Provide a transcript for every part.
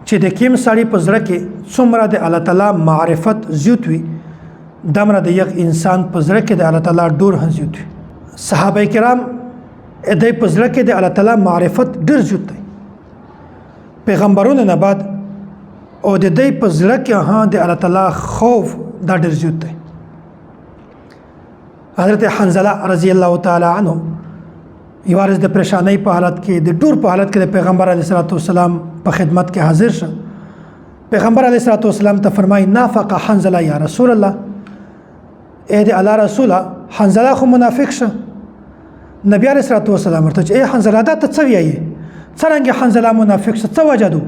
چې د کیم سړی په زړه کې څومره د الله تعالی معرفت زیات وي دمره د یک انسان په زړه کې د الله تعالی ډور هم زیات وي. صحابه کرام د په زړه کې د الله تعالی معرفت ډیر زیات دی. پیغمبرونو نه بعد او د دې په زړه کې د الله تعالی خوف دا ډیر زیات دی. حضرت حنظله رضی الله تعالی عنه یو ورځ د پریشانۍ په حالت کې د ډور په حالت کې د پیغمبر علیه السلام په خدمت کې حاضر شه. پیغمبر علیه السلام ته فرمایي نافق حنظله یا رسول الله، اے د الله رسوله حنظله خو منافق شه. نبی علیه السلام ورته چې اے حنظله دا ته څه وایې؟ څرنګه حنظله منافق شه؟ څه وجه ده؟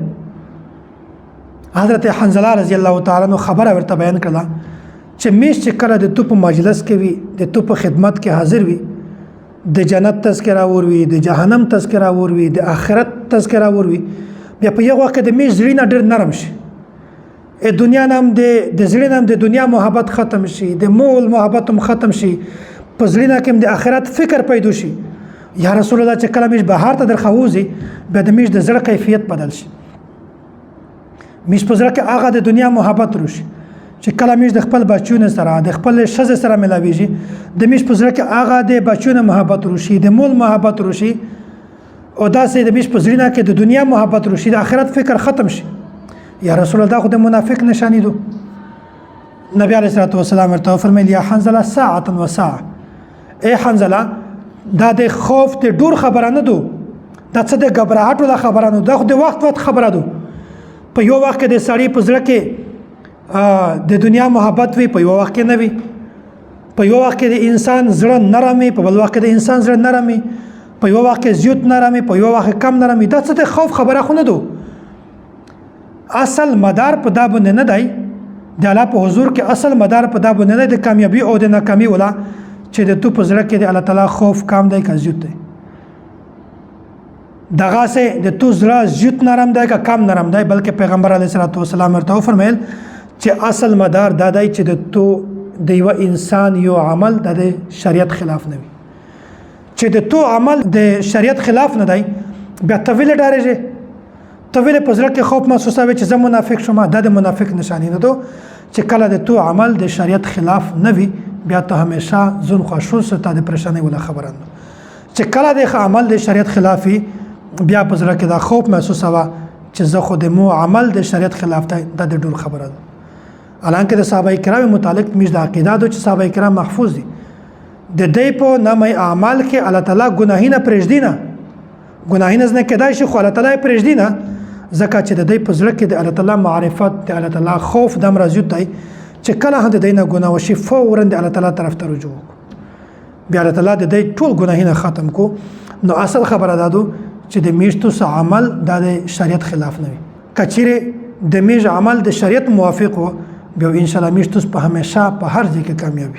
حضرت حنظله رضی الله تعالی عنہ خبره ورته بیان کړه چې میش چې کله د تو په مجلس کې وي، د تو په خدمت کې حاضر وي، د جنت تذکره وروي، د جهنم تذکره وروي، د آخرت تذکره وروي، بیا په یو وخت کې د میش زړه نه ډېر نرم شي، دنیا نام د زړه نام د دنیا محبت ختم شي، د مول محبت هم ختم شي، په زړه نه کې د آخرت فکر پیدا شي. یا رسول الله چې کله میش بهار ته درخوځي بیا د میش د زړه کیفیت بدل شي. میش په زړه کې هغه د دنیا محبت روشي چې کله میش د خپل بچیونو سره د خپل ښځې سره ملاویږي د میش په زړه کې هغه د بچیونو محبت روشي، د مول محبت روشي، او داسې د میش په زړه کې د دنیا محبت روشي، د آخرت فکر ختم شي. یا رسول الله خو د منافق نشانی دو. نبی علیه السلام ورته فرمایي یا حنظله ساعه و ساعه، اے حنظله دا د خوف د ډور خبره نه دو، دا څه د غبرهټ ولا خبره نه، دا خو د وخت خبره ده. په یو وخت کې د سړی په زړه کې د دنیا محبت وي، په یو وخت کې نه وي. په یو وخت کې د انسان زړه نرم وي، په بل وخت کې د انسان زړه نرم وي، په یو وخت کې زیات نرم وي، په یو وخت کم نرم وي. دا څه د خوف خبره خو نه ده. اصل مدار په دا باندې نه دی، د الله په حضور کې اصل مدار په دا باندې نه دی د کامیابی او د ناکامي ولا چې د تو په زړه کې د الله تعالی خوف کم دی که زیات دی. دغه سه د تو زړه زیات نرم دی که کم نرم دی، بلکې پیغمبر علیه السلام ورته فرمایل چې اصل مدار دا دی چې د تو د یو انسان یو عمل د شریعت خلاف نه وي. چې د تو عمل د شریعت خلاف نه دی بیا طویل ډارېږي، طویل په زړه کې خوف محسوسوي چې زه منافق شوم. دا د منافق نشانی نه ده چې کله د تو عمل د شریعت خلاف نه وي بیا ته همیشه ځون خوشحال ته د پریشانی ولا خبره نه. چې کله د عمل د شریعت خلاف وي بیا په زړه کې دا خوف محسوسوي چې زه خو د مو عمل د شریعت خلاف دی. دا د ډول خبره ده. الانکه د صحابه کرام متعلق میش د عقیده د چې صحابه کرام محفوظ دي. د دې په نامه اعمال کې الله تعالی ګناهینه پرېږدي نه، ګناهینه نه کېدای شي خو الله تعالی پرېږدي نه، ځکه چې د دې په زړه کې د الله تعالی معرفت د الله تعالی خوف د مرزیت دی چې کله هم د دې نه ګناه وشي فورا د الله تعالی طرف ته رجوع وکړو، بیا الله تعالی د دې ټول ګناهینه ختم کو. نو اصل خبره ده چې د میشتو عمل د شریعت خلاف نه وي. کچېره د میش عمل د شریعت موافق وو بیا ان شاء الله میشتو په همیشه په هر ځای کې کامیابی.